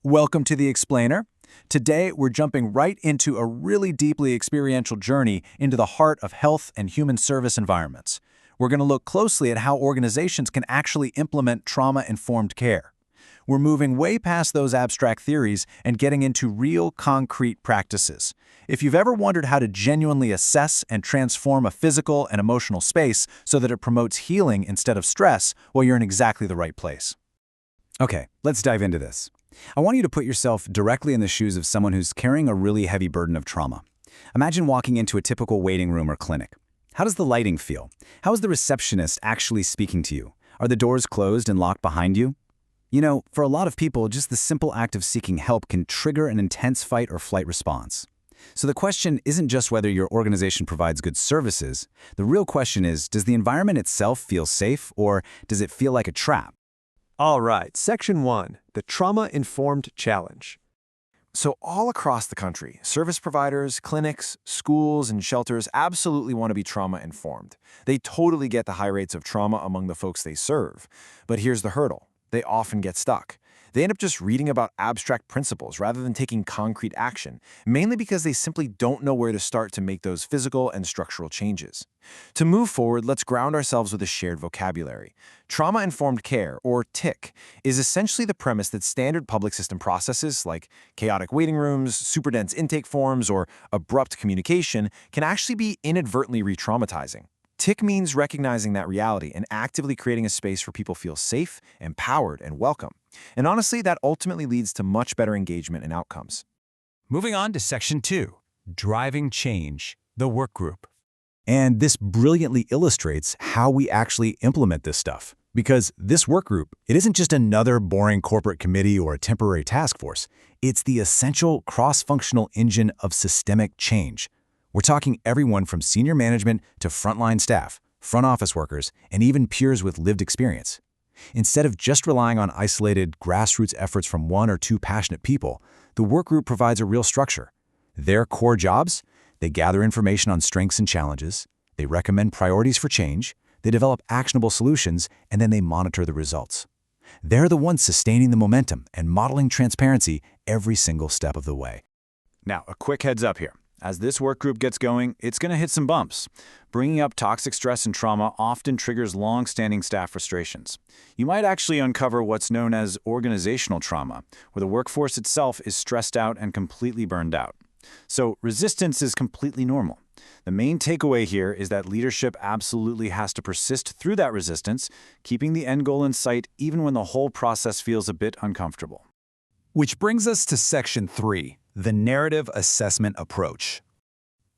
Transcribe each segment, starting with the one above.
Welcome to The Explainer. Today, we're jumping right into a really deeply experiential journey into the heart of health and human service environments. We're going to look closely at how organizations can actually implement trauma-informed care. We're moving way past those abstract theories and getting into real, concrete practices. If you've ever wondered how to genuinely assess and transform a physical and emotional space so that it promotes healing instead of stress, well, you're in exactly the right place. Okay, let's dive into this. I want you to put yourself directly in the shoes of someone who's carrying a really heavy burden of trauma. Imagine walking into a typical waiting room or clinic. How does the lighting feel? How is the receptionist actually speaking to you? Are the doors closed and locked behind you? You know, for a lot of people, just the simple act of seeking help can trigger an intense fight or flight response. So the question isn't just whether your organization provides good services. The real question is, does the environment itself feel safe, or does it feel like a trap? All right, Section 1, the Trauma-Informed Challenge. So all across the country, service providers, clinics, schools, and shelters absolutely want to be trauma-informed. They totally get the high rates of trauma among the folks they serve. But here's the hurdle. They often get stuck. They end up just reading about abstract principles rather than taking concrete action, mainly because they simply don't know where to start to make those physical and structural changes. To move forward, let's ground ourselves with a shared vocabulary. Trauma-informed care, or TIC, is essentially the premise that standard public system processes like chaotic waiting rooms, super dense intake forms, or abrupt communication can actually be inadvertently re-traumatizing. TIC means recognizing that reality and actively creating a space where people feel safe, empowered, and welcome. And honestly, that ultimately leads to much better engagement and outcomes. Moving on to Section 2, Driving Change, the Work Group. And this brilliantly illustrates how we actually implement this stuff. Because this work group, it isn't just another boring corporate committee or a temporary task force. It's the essential cross-functional engine of systemic change. We're talking everyone from senior management to frontline staff, front office workers, and even peers with lived experience. Instead of just relying on isolated, grassroots efforts from one or two passionate people, the work group provides a real structure. Their core jobs? They gather information on strengths and challenges, they recommend priorities for change, they develop actionable solutions, and then they monitor the results. They're the ones sustaining the momentum and modeling transparency every single step of the way. Now, a quick heads up here. As this work group gets going, it's going to hit some bumps. Bringing up toxic stress and trauma often triggers long-standing staff frustrations. You might actually uncover what's known as organizational trauma, where the workforce itself is stressed out and completely burned out. So resistance is completely normal. The main takeaway here is that leadership absolutely has to persist through that resistance, keeping the end goal in sight even when the whole process feels a bit uncomfortable. Which brings us to Section 3, the narrative assessment approach.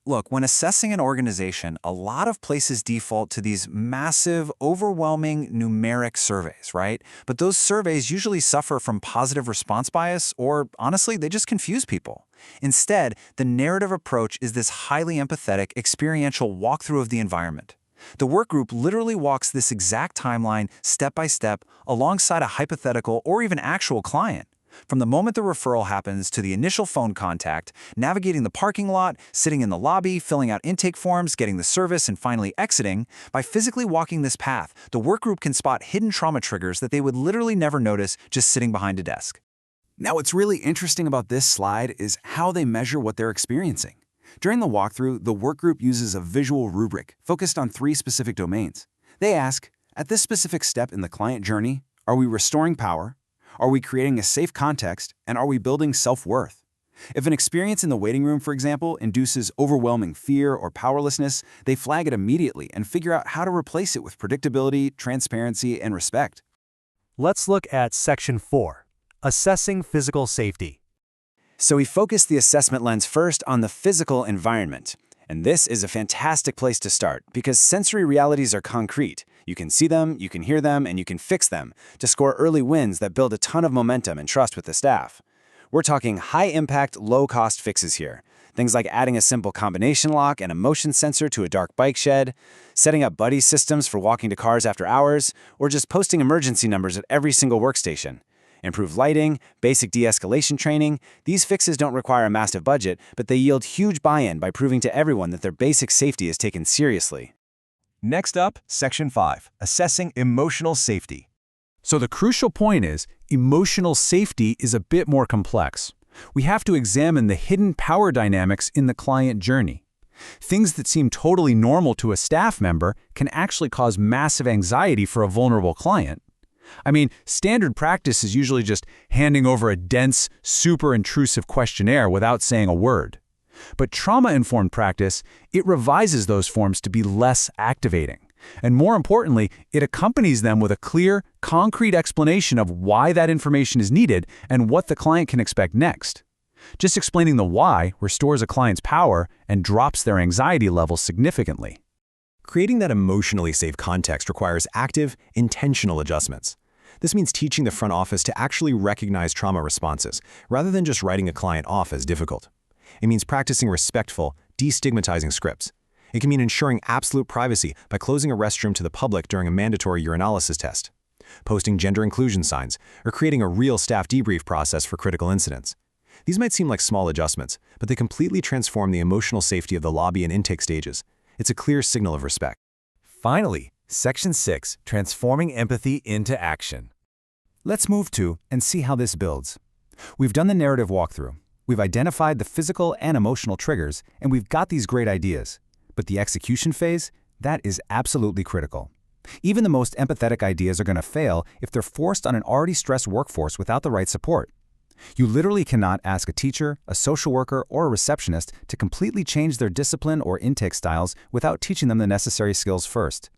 Look, when assessing an organization, a lot of places default to these massive, overwhelming numeric surveys, right? But those surveys usually suffer from positive response bias, or honestly, they just confuse people. Instead, the narrative approach is this highly empathetic, experiential walkthrough of the environment. The work group literally walks this exact timeline step by step alongside a hypothetical or even actual client. From the moment the referral happens to the initial phone contact, navigating the parking lot, sitting in the lobby, filling out intake forms, getting the service, and finally exiting, by physically walking this path, the work group can spot hidden trauma triggers that they would literally never notice just sitting behind a desk. Now, what's really interesting about this slide is how they measure what they're experiencing. During the walkthrough, the work group uses a visual rubric focused on 3 specific domains. They ask, at this specific step in the client journey, are we restoring power? Are we creating a safe context, and are we building self-worth? If an experience in the waiting room, for example, induces overwhelming fear or powerlessness, they flag it immediately and figure out how to replace it with predictability, transparency, and respect. Let's look at Section 4, Assessing Physical Safety. So we focus the assessment lens first on the physical environment. And this is a fantastic place to start because sensory realities are concrete. You can see them, you can hear them, and you can fix them to score early wins that build a ton of momentum and trust with the staff. We're talking high-impact, low-cost fixes here. Things like adding a simple combination lock and a motion sensor to a dark bike shed, setting up buddy systems for walking to cars after hours, or just posting emergency numbers at every single workstation. Improved lighting, basic de-escalation training, these fixes don't require a massive budget, but they yield huge buy-in by proving to everyone that their basic safety is taken seriously. Next up, Section 5, Assessing Emotional Safety. So the crucial point is, emotional safety is a bit more complex. We have to examine the hidden power dynamics in the client journey. Things that seem totally normal to a staff member can actually cause massive anxiety for a vulnerable client. I mean, standard practice is usually just handing over a dense, super intrusive questionnaire without saying a word. But trauma-informed practice, it revises those forms to be less activating. And more importantly, it accompanies them with a clear, concrete explanation of why that information is needed and what the client can expect next. Just explaining the why restores a client's power and drops their anxiety levels significantly. Creating that emotionally safe context requires active, intentional adjustments. This means teaching the front office to actually recognize trauma responses, rather than just writing a client off as difficult. It means practicing respectful, destigmatizing scripts. It can mean ensuring absolute privacy by closing a restroom to the public during a mandatory urinalysis test, posting gender inclusion signs, or creating a real staff debrief process for critical incidents. These might seem like small adjustments, but they completely transform the emotional safety of the lobby and intake stages. It's a clear signal of respect. Finally, Section 6, Transforming Empathy into Action. Let's move to and see how this builds. We've done the narrative walkthrough. We've identified the physical and emotional triggers, and we've got these great ideas. But the execution phase, that is absolutely critical. Even the most empathetic ideas are going to fail if they're forced on an already stressed workforce without the right support. You literally cannot ask a teacher, a social worker, or a receptionist to completely change their discipline or intake styles without teaching them the necessary skills first.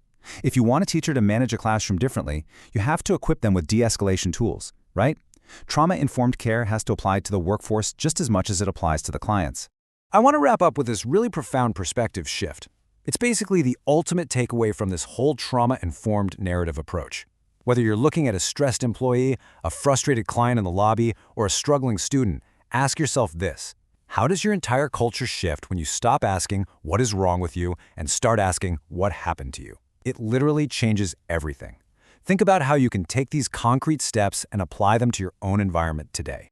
If you want a teacher to manage a classroom differently, you have to equip them with de-escalation tools, right? Trauma-informed care has to apply to the workforce just as much as it applies to the clients. I want to wrap up with this really profound perspective shift. It's basically the ultimate takeaway from this whole trauma-informed narrative approach. Whether you're looking at a stressed employee, a frustrated client in the lobby, or a struggling student, ask yourself this: how does your entire culture shift when you stop asking what is wrong with you and start asking what happened to you? It literally changes everything. Think about how you can take these concrete steps and apply them to your own environment today.